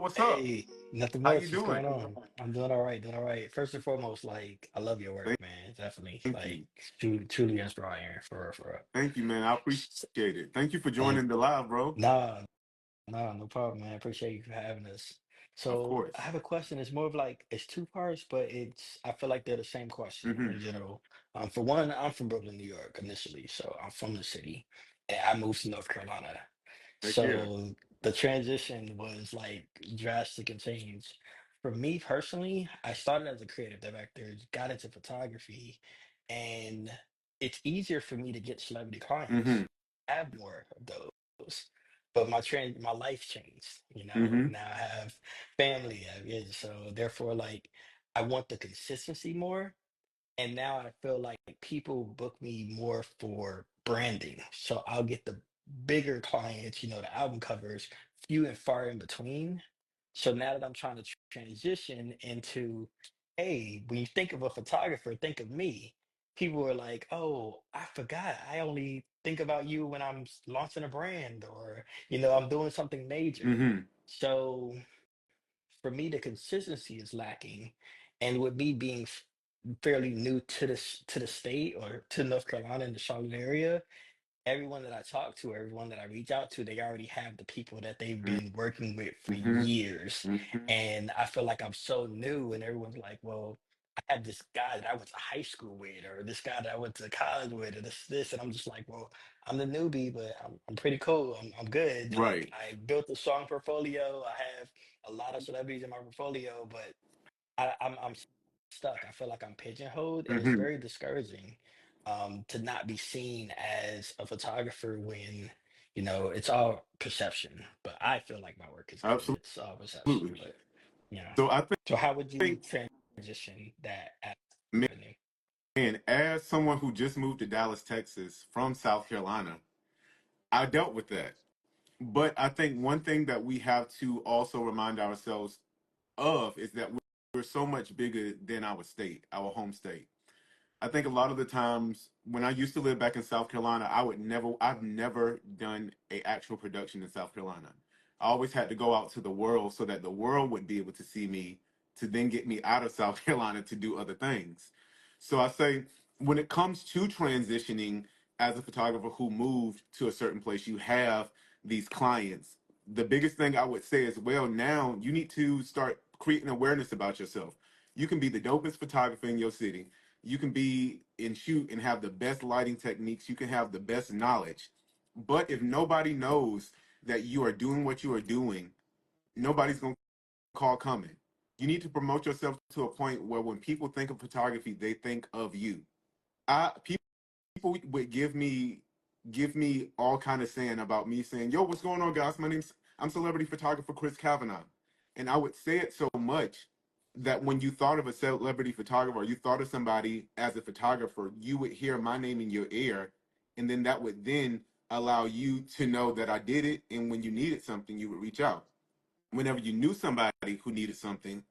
what's up? Hey, nothing How you much. What's doing? going on? I'm doing all right, doing all right. First and foremost, like I love your work, Thank, man. Definitely, thank like you. truly inspiring for real, for real. Thank you, man. I appreciate S- it. Thank you for Thank, joining the live, bro. nah, nah, no problem, man. I appreciate you for having us. Of So I course. have a question. It's more of like it's two parts, but I feel like they're the same question Mm-hmm. in general. For one, I'm from Brooklyn, New York, initially, so I'm from the city, and I moved to North Carolina. Heck yeah. So the transition was like drastic and change. For me personally, I started as a creative director, got into photography, and it's easier for me to get celebrity Mm-hmm. clients. I have more of those. But my life changed, Mm-hmm. Now I have family, I have kids, so therefore like I want the consistency more. And now I feel like people book me more for branding. So I'll get the bigger clients, the album covers, few and far in between. So now that I'm trying to transition into, hey, when you think of a photographer, think of me. People are like, oh, I forgot. I only think about you when I'm launching a brand or, I'm doing something major. Mm-hmm. So for me, the consistency is lacking. And with me being fairly new to the state or to North Carolina in the Charlotte area, everyone that I talk to, everyone that I reach out to, they already have the people that they've been working with for Mm-hmm. years. Mm-hmm. And I feel like I'm so new, and everyone's like, well, I had this guy that I went to high school with, or this guy that I went to college with, or this. And I'm just like, well, I'm the newbie, but I'm pretty cool. I'm good. Like, Right. I built a strong portfolio. I have a lot of celebrities in my portfolio, but I'm stuck. I feel like I'm pigeonholed, and it's Mm-hmm. very discouraging to not be seen as a photographer when it's all perception. But I feel like my work is good. It's all perception, Absolutely. but you know. So I So how would you think, transition that avenue? man, as someone who just moved to Dallas, Texas from South Carolina, I dealt with that. But I think one thing that we have to also remind ourselves of is that we're so much bigger than our state, our home state. I think a lot of the times when I used to live back in South Carolina, I've never done a actual production in South Carolina. I always had to go out to the world so that the world would be able to see me to then get me out of South Carolina to do other things. So I say when it comes to transitioning as a photographer who moved to a certain place, you have these clients. The biggest thing I would say is, well, now you need to start creating awareness about yourself. You can be the dopest photographer in your city. You can be and shoot and have the best lighting techniques. You can have the best knowledge. But if nobody knows that you are doing what you are doing, nobody's going to call coming. You need to promote yourself to a point where when people think of photography, they think of you. People would give me all kind of saying about me saying, "Yo, what's going on, guys? I'm celebrity photographer Chris Kavanaugh," and I would say it so much that when you thought of a celebrity photographer, or you thought of somebody as a photographer, you would hear my name in your ear, and then that would then allow you to know that I did it. And when you needed something, you would reach out. Whenever you knew somebody who needed something,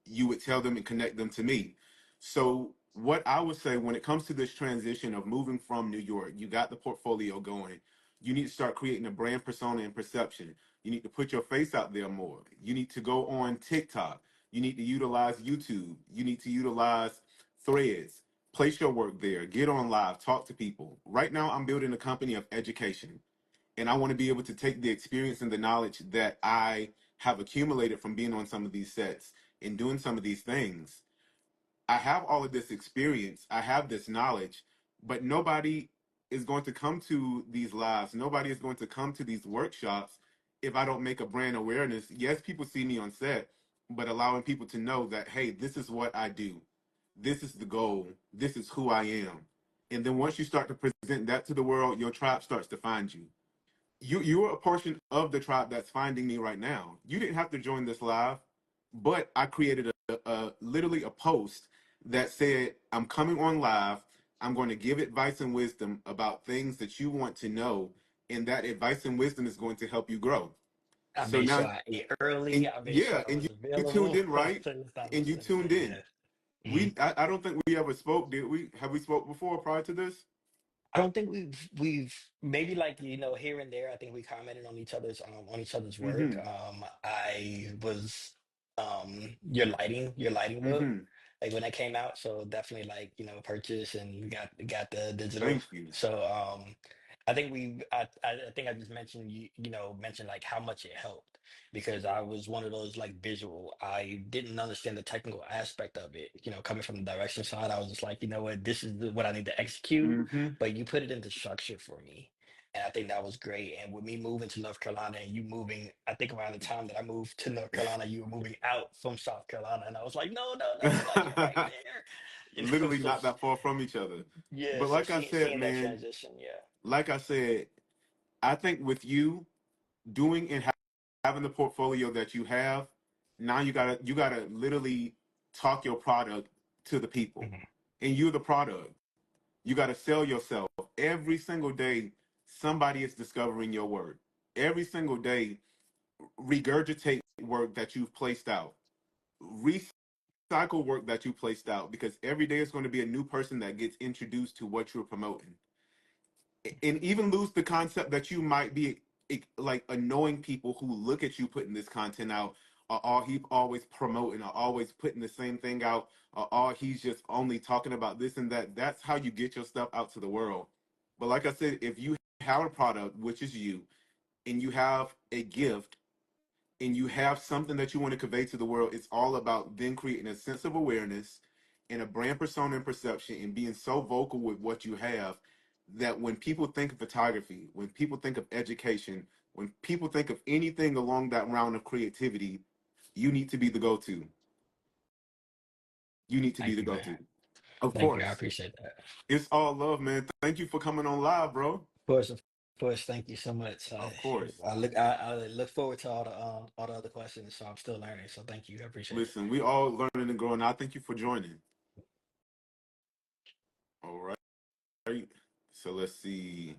you would tell them and connect them to me. So what I would say when it comes to this transition of moving from New York, you got the portfolio going. You need to start creating a brand persona and perception. You need to put your face out there more. You need to go on TikTok. You need to utilize YouTube. You need to utilize Threads. Place your work there. Get on live. Talk to people. Right now, I'm building a company of education, and I want to be able to take the experience and the knowledge that I have accumulated from being on some of these sets and doing some of these things. I have all of this experience, I have this knowledge, but nobody is going to come to these lives. Nobody is going to come to these workshops if I don't make a brand awareness. Yes, people see me on set, but allowing people to know that, hey, this is what I do. This is the goal. This is who I am. And then once you start to present that to the world, your tribe starts to find you. You're a portion of the tribe that's finding me right now. You didn't have to join this live, but I created a literally a post that said, I'm coming on live. I'm going to give advice and wisdom about things that you want to know, and that advice and wisdom is going to help you grow. I So made sure now, I ate early. and I made sure yeah, I and was you tuned available. in, right? And you tuned in. Yeah. Mhm. I don't think we ever spoke, did we? Have we spoke before prior to this? I don't think we've maybe like here and there. I think we commented on each other's work. Mm-hmm. I was your lighting look Mm-hmm. like when that came out. So definitely like purchase and got the digital. Thank you. So I think I think I just mentioned mentioned like how much it helped because I was one of those like visual. I didn't understand the technical aspect of it. Coming from the direction side, I was just like, what, this is what I need to execute, Mm-hmm. but you put it into structure for me. And I think that was great. And with me moving to North Carolina and you moving, I think around the time that I moved to North Carolina, you were moving out from South Carolina. And I was like, no, no, no, like you're right there. Literally So not that far from each other. yeah, But so like I seeing said, seeing that man, transition, yeah. like I said, I think with you doing and having the portfolio that you have, now you gotta literally talk your product to the people. Mhm. And you're the product. You gotta sell yourself. Every single day, somebody is discovering your work. Every single day, regurgitate work that you've placed out. Recycle work that you placed out because every day is going to be a new person that gets introduced to what you're promoting. And even lose the concept that you might be like annoying people who look at you putting this content out, or all he always promoting, or always putting the same thing out, or all he's just only talking about this and that. That's how you get your stuff out to the world. But like I said, if you have a product, which is you, and you have a gift, and you have something that you want to convey to the world, it's all about then creating a sense of awareness and a brand persona and perception and being so vocal with what you have that when people think of photography, when people think of education, when people think of anything along that round of creativity, you need to be the go-to. You need to be Thank the you, man. go-to. Of Thank you. I course. appreciate that. It's all love, man. Thank you for coming on live, bro. Of course. Thank you so much. Of course. I look forward to all the other questions. So I'm still learning. So thank you. I appreciate it. Listen, we all learning and growing. I thank you for joining. All right. So let's see.